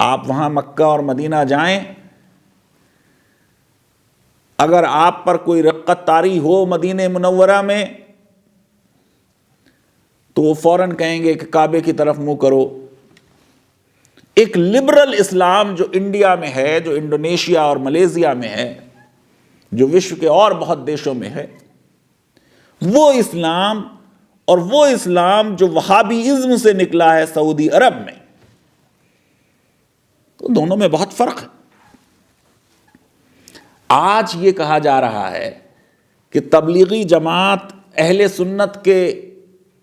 آپ وہاں مکہ اور مدینہ جائیں، اگر آپ پر کوئی رقت طاری ہو مدینہ منورہ میں تو وہ فوراً کہیں گے کہ کعبے کی طرف منہ کرو۔ ایک لبرل اسلام جو انڈیا میں ہے، جو انڈونیشیا اور ملیشیا میں ہے، جو وشو کے اور بہت دیشوں میں ہے، وہ اسلام اور وہ اسلام جو وہابی ازم سے نکلا ہے سعودی عرب میں، تو دونوں میں بہت فرق ہے۔ آج یہ کہا جا رہا ہے کہ تبلیغی جماعت اہل سنت کے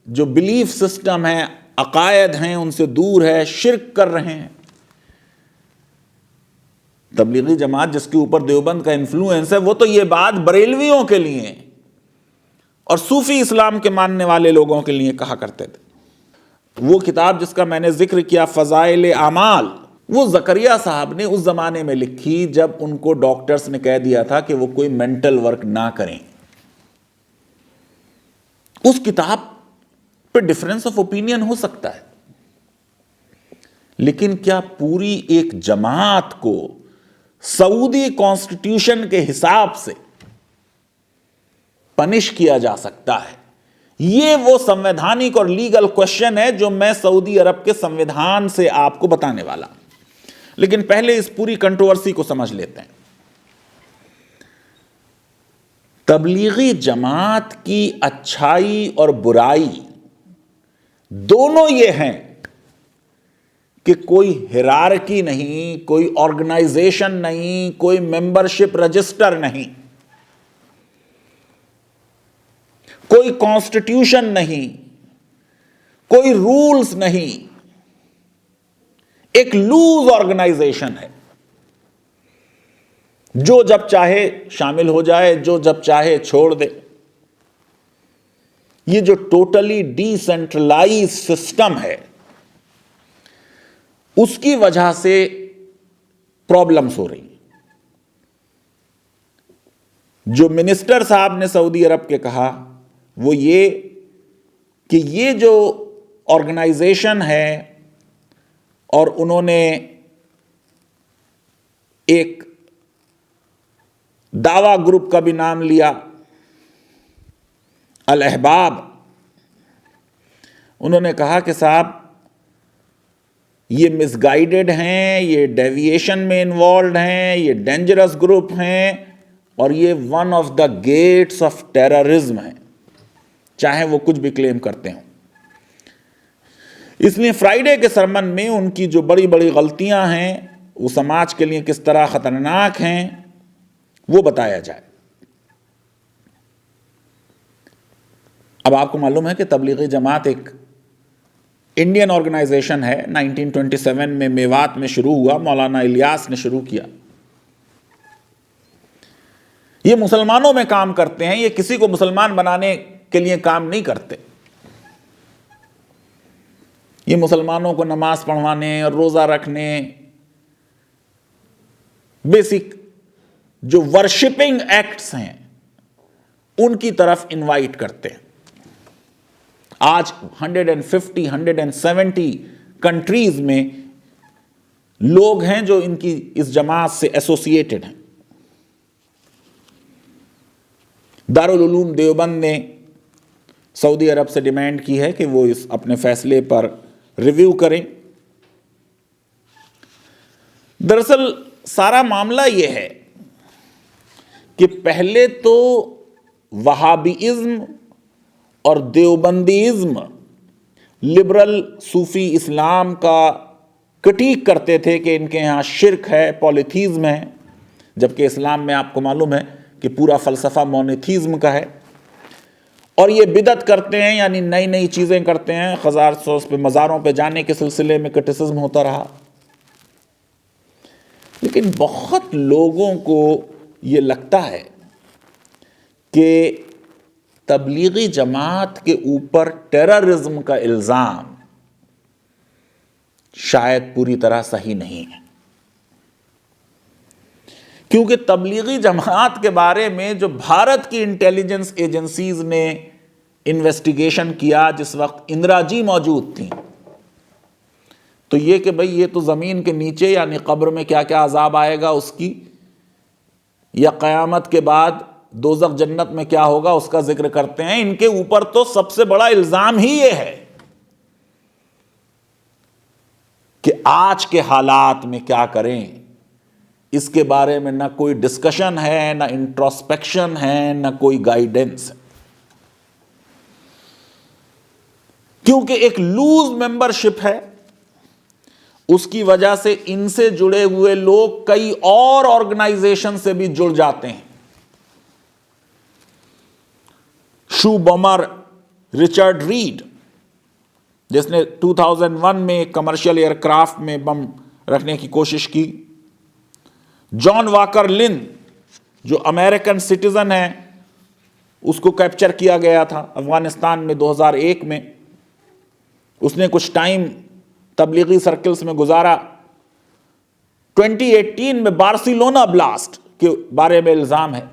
جو بلیف سسٹم ہیں، عقائد ہیں، ان سے دور ہے، شرک کر رہے ہیں۔ تبلیغی جماعت جس کے اوپر دیوبند کا انفلوئنس ہے، وہ تو یہ بات بریلویوں کے لیے اور صوفی اسلام کے ماننے والے لوگوں کے لیے کہا کرتے تھے۔ وہ کتاب جس کا میں نے ذکر کیا، فضائل اعمال، وہ زکریہ صاحب نے اس زمانے میں لکھی جب ان کو ڈاکٹرز نے کہہ دیا تھا کہ وہ کوئی مینٹل ورک نہ کریں۔ اس کتاب پہ ڈفرنس آف اوپینین ہو سکتا ہے، لیکن کیا پوری ایک جماعت کو سعودی کانسٹیٹیوشن کے حساب سے پنش کیا جا سکتا ہے؟ یہ وہ سنویدھانک اور لیگل کوشچن ہے جو میں سعودی عرب کے سنویدھان سے آپ کو بتانے والا ہوں۔ لیکن پہلے اس پوری کنٹروورسی کو سمجھ لیتے ہیں۔ تبلیغی جماعت کی اچھائی اور برائی دونوں یہ ہیں کہ کوئی ہیرارکی نہیں، کوئی آرگنائزیشن نہیں، کوئی ممبرشپ رجسٹر نہیں، کوئی کانسٹیٹیوشن نہیں، کوئی رولز نہیں، ایک لوز آرگنائزیشن ہے، جو جب چاہے شامل ہو جائے، جو جب چاہے چھوڑ دے۔ یہ جو ٹوٹلی ڈی سینٹرلائز سسٹم ہے، اس کی وجہ سے پرابلمز ہو رہی ہیں۔ جو منسٹر صاحب نے سعودی عرب کے کہا وہ یہ کہ یہ جو آرگنائزیشن ہے، اور انہوں نے ایک دعویٰ گروپ کا بھی نام لیا، الاحباب، انہوں نے کہا کہ صاحب یہ مس گائیڈڈ ہیں، یہ ڈیویشن میں انوالوڈ ہیں، یہ ڈینجرس گروپ ہیں، اور یہ one of the gates of terrorism ہیں، چاہے وہ کچھ بھی کلیم کرتے ہوں۔ اس لیے فرائیڈے کے سرمن میں ان کی جو بڑی بڑی غلطیاں ہیں، وہ سماج کے لیے کس طرح خطرناک ہیں، وہ بتایا جائے۔ اب آپ کو معلوم ہے کہ تبلیغی جماعت ایک انڈین آرگنائزیشن ہے، 1927 میں میوات میں شروع ہوا، مولانا الیاس نے شروع کیا۔ یہ مسلمانوں میں کام کرتے ہیں، یہ کسی کو مسلمان بنانے کے لیے کام نہیں کرتے۔ یہ مسلمانوں کو نماز پڑھوانے اور روزہ رکھنے، بیسک جو ورشپنگ ایکٹس ہیں ان کی طرف انوائٹ کرتے ہیں۔ آج 150 170 کنٹریز میں لوگ ہیں جو ان کی اس جماعت سے ایسوسیٹڈ ہیں۔ دارالعلوم دیوبند نے سعودی عرب سے ڈیمانڈ کی ہے کہ وہ اس اپنے فیصلے پر ریویو کریں۔ دراصل سارا معاملہ یہ ہے کہ پہلے تو وہابیزم اور دیوبندیزم لبرل صوفی اسلام کا کرٹیک کرتے تھے کہ ان کے یہاں شرک ہے، پولیتھیزم ہے، جبکہ اسلام میں آپ کو معلوم ہے کہ پورا فلسفہ مونوتھیزم کا ہے، اور یہ بدعت کرتے ہیں، یعنی نئی نئی چیزیں کرتے ہیں۔ خزار سوز پہ مزاروں پہ جانے کے سلسلے میں کرٹیسزم ہوتا رہا، لیکن بہت لوگوں کو یہ لگتا ہے کہ تبلیغی جماعت کے اوپر ٹیررزم کا الزام شاید پوری طرح صحیح نہیں ہے، کیونکہ تبلیغی جماعت کے بارے میں جو بھارت کی انٹیلیجنس ایجنسیز نے انویسٹیگیشن کیا، جس وقت اندرا جی موجود تھیں، تو یہ کہ بھئی یہ تو زمین کے نیچے یعنی قبر میں کیا کیا عذاب آئے گا اس کی، یا قیامت کے بعد دوزخ جنت میں کیا ہوگا اس کا ذکر کرتے ہیں۔ ان کے اوپر تو سب سے بڑا الزام ہی یہ ہے کہ آج کے حالات میں کیا کریں، اس کے بارے میں نہ کوئی ڈسکشن ہے، نہ انٹروسپیکشن ہے، نہ کوئی گائیڈنس ہے، کیونکہ ایک لوز ممبرشپ ہے۔ اس کی وجہ سے ان سے جڑے ہوئے لوگ کئی اور آرگنائزیشن سے بھی جڑ جاتے ہیں۔ شو بومر رچرڈ ریڈ، جس نے 2001 میں ایک کمرشل ایئر کرافٹ میں بم رکھنے کی کوشش کی، جان واکر لن جو امریکن سٹیزن ہے، اس کو کیپچر کیا گیا تھا افغانستان میں 2001 میں، اس نے کچھ ٹائم تبلیغی سرکلز میں گزارا۔ 2018 میں بارسلونا بلاسٹ کے بارے میں الزام ہے۔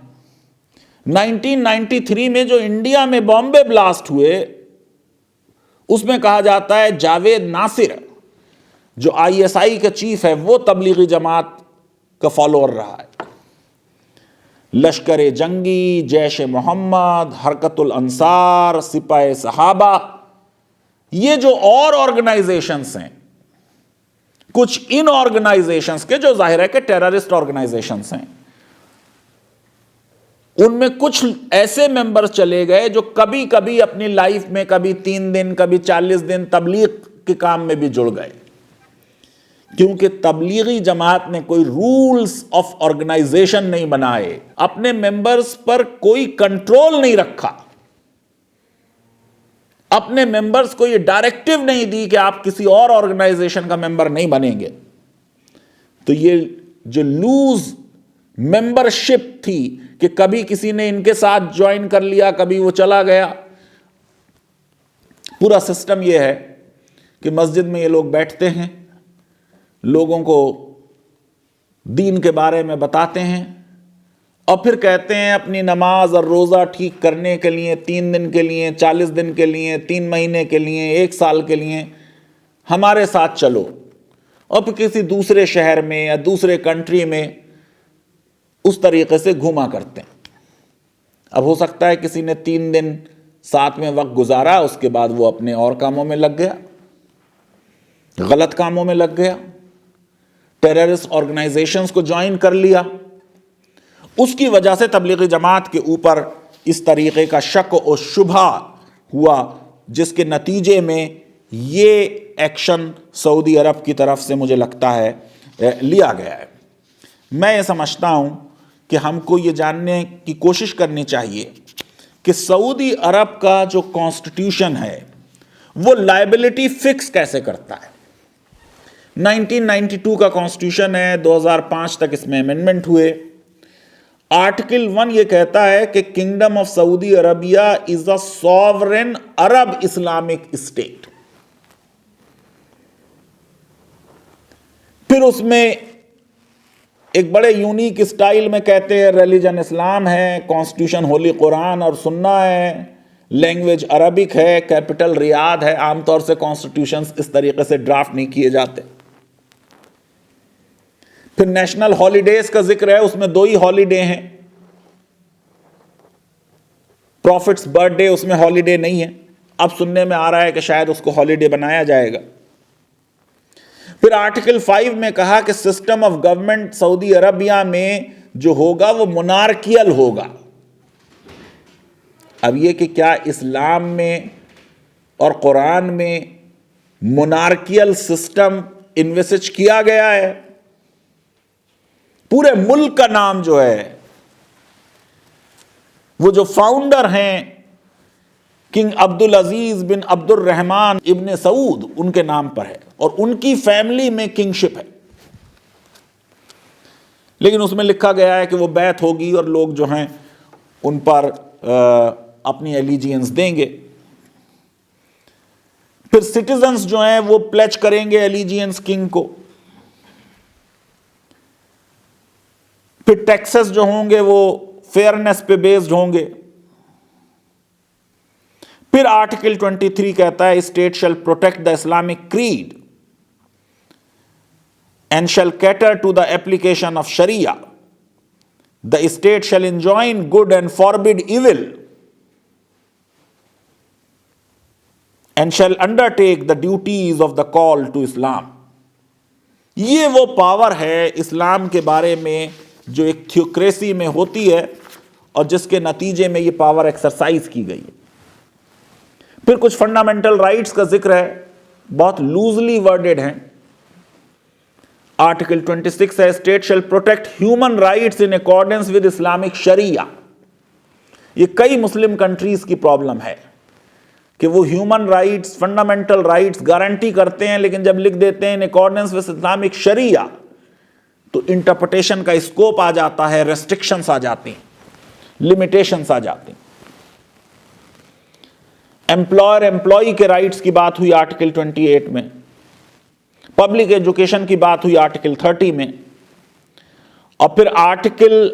1993 میں جو انڈیا میں بامبے بلاسٹ ہوئے، اس میں کہا جاتا ہے جاوید ناصر جو ISI کا چیف ہے وہ تبلیغی جماعت کا فالوور رہا ہے۔ لشکر جنگی، جیش محمد، حرکت الانصار، سپاہ صحابہ، یہ جو اور آرگنائزیشنز ہیں، کچھ ان آرگنائزیشنز کے جو ظاہر ہے کہ ٹیررسٹ آرگنائزیشنز ہیں، ان میں کچھ ایسے ممبر چلے گئے جو کبھی کبھی اپنی لائف میں کبھی 3 دن کبھی 40 دن تبلیغ کے کام میں بھی جڑ گئے، کیونکہ تبلیغی جماعت نے کوئی رولز آف آرگنائزیشن نہیں بنائے، اپنے ممبرز پر کوئی کنٹرول نہیں رکھا، اپنے ممبرز کو یہ ڈائریکٹیو نہیں دی کہ آپ کسی اور آرگنائزیشن کا ممبر نہیں بنیں گے۔ تو یہ جو لوز ممبرشپ تھی کہ کبھی کسی نے ان کے ساتھ جوائن کر لیا، کبھی وہ چلا گیا، پورا سسٹم یہ ہے کہ مسجد میں یہ لوگ بیٹھتے ہیں، لوگوں کو دین کے بارے میں بتاتے ہیں، اور پھر کہتے ہیں اپنی نماز اور روزہ ٹھیک کرنے کے لیے 3 دن کے لیے، 40 دن کے لیے، 3 مہینے کے لیے، 1 سال کے لیے ہمارے ساتھ چلو، اور پھر کسی دوسرے شہر میں یا دوسرے کنٹری میں اس طریقے سے گھوما کرتے ہیں۔ اب ہو سکتا ہے کسی نے 3 دن ساتھ میں وقت گزارا، اس کے بعد وہ اپنے اور کاموں میں لگ گیا، غلط کاموں میں لگ گیا، ٹیررسٹ آرگنائزیشنز کو جوائن کر لیا، اس کی وجہ سے تبلیغی جماعت کے اوپر اس طریقے کا شک و شبہ ہوا، جس کے نتیجے میں یہ ایکشن سعودی عرب کی طرف سے مجھے لگتا ہے لیا گیا ہے۔ میں یہ سمجھتا ہوں کہ ہم کو یہ جاننے کی کوشش کرنی چاہیے کہ سعودی عرب کا جو کانسٹیٹیوشن ہے وہ لائبلٹی فکس کیسے کرتا ہے۔ 1992 کا کانسٹیٹیوشن ہے، 2005 تک اس میں امینڈمنٹ ہوئے۔ آرٹیکل 1 یہ کہتا ہے کہ kingdom of Saudi Arabia is a sovereign Arab Islamic state. پھر اس میں ایک بڑے یونیک اسٹائل میں کہتے ہیں ریلیجن اسلام ہے، کانسٹیٹیوشن ہولی قرآن اور سنہ ہے، لینگویج عربک ہے، کیپٹل ریاض ہے۔ عام طور سے کانسٹیٹیوشنز اس طریقے سے ڈرافٹ نہیں کیے جاتے۔ پھر نیشنل ہالیڈیز کا ذکر ہے، اس میں 2 ہی ہالیڈے ہیں، پروفٹس برتھ ڈے اس میں ہالیڈے نہیں ہے، اب سننے میں آ رہا ہے کہ شاید اس کو ہالیڈے بنایا جائے گا۔ پھر آرٹیکل 5 میں کہا کہ سسٹم آف گورنمنٹ سعودی عربیہ میں جو ہوگا وہ مونارکیل ہوگا۔ اب یہ کہ کیا اسلام میں اور قرآن میں مونارکیل سسٹم انویسج کیا گیا ہے؟ پورے ملک کا نام جو ہے، وہ جو فاؤنڈر ہیں کنگ عبدالعزیز بن عبد الرحمن ابن سعود، ان کے نام پر ہے، اور ان کی فیملی میں کنگشپ ہے، لیکن اس میں لکھا گیا ہے کہ وہ بیعت ہوگی اور لوگ جو ہیں ان پر اپنی ایلیجینس دیں گے۔ پھر سٹیزنز جو ہیں وہ پلیچ کریں گے ایلیجینس کنگ کو۔ پھر ٹیکسز جو ہوں گے وہ فیئرنس پہ بیسڈ ہوں گے۔ پھر آرٹیکل 23 کہتا ہے state shall protect the Islamic creed and shall cater to the application of Sharia. The state shall enjoin good and forbid evil, and shall undertake the duties of the call to Islam. یہ وہ power ہے اسلام کے بارے میں جو ایک theocracy میں ہوتی ہے اور جس کے نتیجے میں یہ پاور ایکسرسائز کی گئی ہے. پھر کچھ فنڈامنٹل رائٹس کا ذکر ہے، بہت لوزلی ورڈڈ ہیں. آرٹیکل 26 ہے state shall protect human rights in accordance with Islamic sharia. یہ کئی مسلم کنٹریز کی پرابلم ہے کہ وہ human rights, fundamental rights guarantee کرتے ہیں، لیکن جب لکھ دیتے ہیں in accordance with Islamic sharia تو انٹرپریٹیشن کا اسکوپ آ جاتا ہے، ریسٹرکشنز آ جاتی ہیں، لمیٹیشنز آ جاتی ہیں. امپلائر امپلائی کے رائٹس کی بات ہوئی آرٹیکل 28 میں. پبلک ایجوکیشن کی بات ہوئی آرٹیکل 30 میں. اور پھر آرٹیکل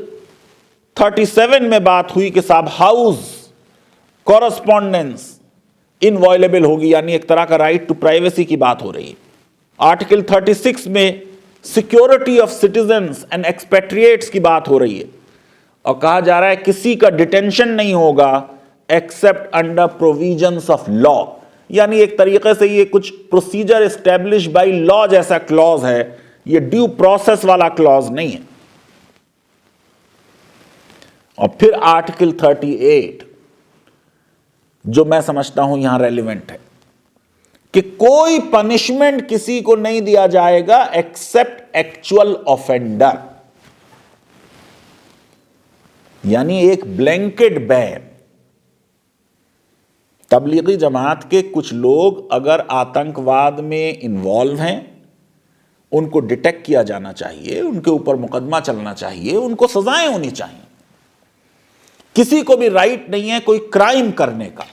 37 میں بات ہوئی کہ صاحب ہاؤس کورسپونڈنس انوائلیبل ہوگی، یعنی ایک طرح کا رائٹ ٹو پرائیویسی کی بات ہو رہی ہے. آرٹیکل 36 میں security of citizens and expatriates کی بات ہو رہی ہے اور کہا جا رہا ہے کسی کا ڈیٹینشن نہیں ہوگا accept under provisions of law. یعنی ایک طریقے سے یہ کچھ پروسیجر اسٹیبلش بائی لا جیسا کلوز ہے، یہ ڈیو پروسیس والا کلوز نہیں ہے. اور پھر آرٹیکل 38 جو میں سمجھتا ہوں یہاں ریلیونٹ ہے کہ کوئی پنشمنٹ کسی کو نہیں دیا جائے گا ایکسپٹ ایکچوئل آفینڈر، یعنی ایک بلینکٹ بین. تبلیغی جماعت کے کچھ لوگ اگر آتنکواد میں انوالو ہیں، ان کو ڈیٹیکٹ کیا جانا چاہیے، ان کے اوپر مقدمہ چلنا چاہیے، ان کو سزائیں ہونی چاہیے. کسی کو بھی رائٹ نہیں ہے کوئی کرائم کرنے کا.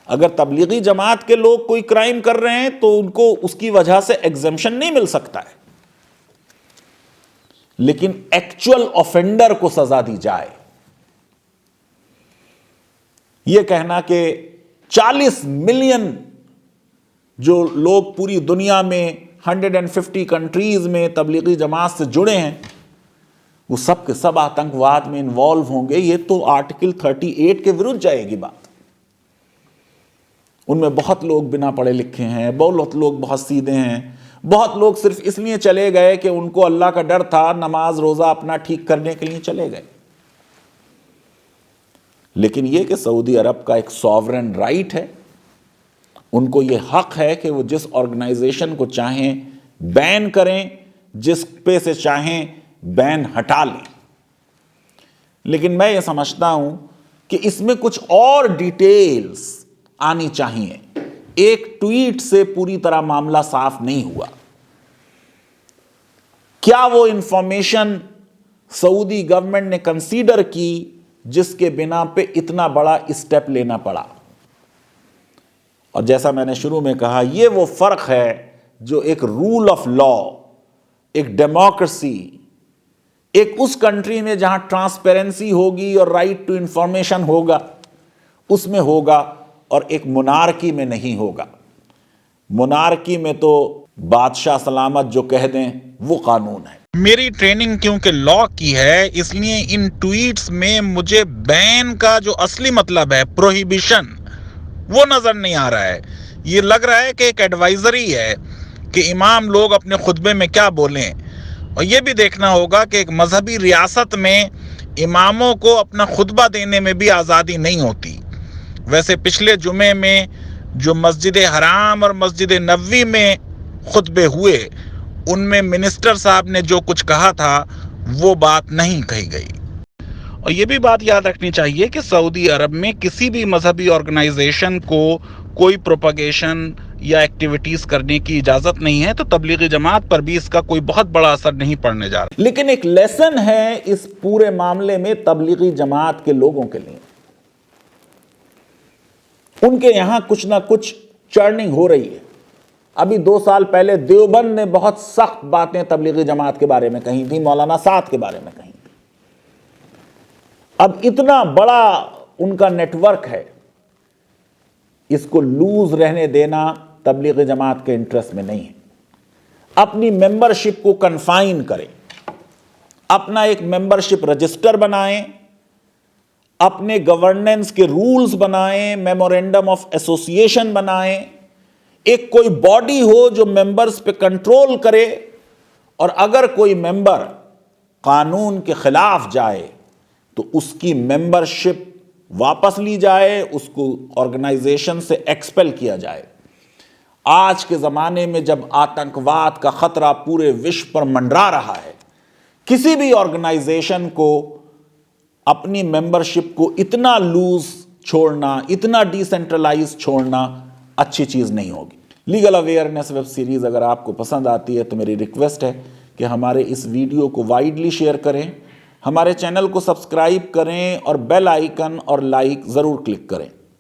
اگر تبلیغی جماعت کے لوگ کوئی کرائم کر رہے ہیں تو ان کو اس کی وجہ سے ایگزمپشن نہیں مل سکتا ہے، لیکن ایکچوئل آفینڈر کو سزا دی جائے. یہ کہنا کہ 40 ملین جو لوگ پوری دنیا میں 150 کنٹریز میں تبلیغی جماعت سے جڑے ہیں وہ سب کے سب آتنکواد میں انوالو ہوں گے، یہ تو آرٹیکل 38 کے ورد جائے گی بات. ان میں بہت لوگ بنا پڑھے لکھے ہیں، بہت لوگ بہت سیدھے ہیں، بہت لوگ صرف اس لیے چلے گئے کہ ان کو اللہ کا ڈر تھا، نماز روزہ اپنا ٹھیک کرنے کے لیے چلے گئے. لیکن یہ کہ سعودی عرب کا ایک سوورن رائٹ ہے، ان کو یہ حق ہے کہ وہ جس آرگنائزیشن کو چاہیں بین کریں، جس پہ سے چاہیں بین ہٹا لیں. لیکن میں یہ سمجھتا ہوں کہ اس میں کچھ اور ڈیٹیلز آنی چاہیے. ایک ٹویٹ سے پوری طرح معاملہ صاف نہیں ہوا. کیا وہ انفارمیشن سعودی گورنمنٹ نے کنسیڈر کی جس کے بنا پہ اتنا بڑا اسٹیپ لینا پڑا؟ اور جیسا میں نے شروع میں کہا، یہ وہ فرق ہے جو ایک رول آف لا، ایک ڈیموکریسی، ایک اس کنٹری میں جہاں ٹرانسپیرنسی ہوگی اور رائٹ ٹو انفارمیشن ہوگا اس میں ہوگا، اور ایک مونارکی میں نہیں ہوگا. مونارکی میں تو بادشاہ سلامت جو کہہ دیں وہ قانون ہے. میری ٹریننگ کیونکہ لا کی ہے اس لیے ان ٹویٹس میں مجھے بین کا جو اصلی مطلب ہے، پروہیبیشن، وہ نظر نہیں آ رہا ہے. یہ لگ رہا ہے کہ ایک ایڈوائزری ہے کہ امام لوگ اپنے خطبے میں کیا بولیں. اور یہ بھی دیکھنا ہوگا کہ ایک مذہبی ریاست میں اماموں کو اپنا خطبہ دینے میں بھی آزادی نہیں ہوتی. ویسے پچھلے جمعے میں جو مسجد حرام اور مسجد نبوی میں خطبے ہوئے ان میں منسٹر صاحب نے جو کچھ کہا تھا وہ بات نہیں کہی گئی. اور یہ بھی بات یاد رکھنی چاہیے کہ سعودی عرب میں کسی بھی مذہبی آرگنائزیشن کو کوئی پروپیگیشن یا ایکٹیویٹیز کرنے کی اجازت نہیں ہے، تو تبلیغی جماعت پر بھی اس کا کوئی بہت بڑا اثر نہیں پڑنے جا رہا. لیکن ایک لیسن ہے اس پورے معاملے میں تبلیغی جماعت کے لوگوں کے لیے. ان کے یہاں کچھ نہ کچھ چرننگ ہو رہی ہے. ابھی 2 سال پہلے دیوبند نے بہت سخت باتیں تبلیغی جماعت کے بارے میں کہی تھی، مولانا سعد کے بارے میں کہی تھی. اب اتنا بڑا ان کا نیٹ ورک ہے، اس کو لوز رہنے دینا تبلیغی جماعت کے انٹرسٹ میں نہیں ہے. اپنی ممبرشپ کو کنفائن کریں، اپنا ایک ممبرشپ رجسٹر بنائیں، اپنے گورننس کے رولز بنائیں، میمورینڈم آف ایسوسیشن بنائیں، ایک کوئی باڈی ہو جو ممبرز پہ کنٹرول کرے، اور اگر کوئی ممبر قانون کے خلاف جائے تو اس کی ممبرشپ واپس لی جائے، اس کو آرگنائزیشن سے ایکسپیل کیا جائے۔ آج کے زمانے میں جب آتنکواد کا خطرہ پورے وشو پر منڈرا رہا ہے، کسی بھی آرگنائزیشن کو اپنی ممبرشپ کو اتنا لوز چھوڑنا، اتنا ڈی سینٹرلائز چھوڑنا اچھی چیز نہیں ہوگی۔ لیگل اویئرنیس ویب سیریز اگر آپ کو پسند آتی ہے تو میری ریکویسٹ ہے کہ ہمارے اس ویڈیو کو وائڈلی شیئر کریں، ہمارے چینل کو سبسکرائب کریں اور بیل آئیکن اور لائک ضرور کلک کریں۔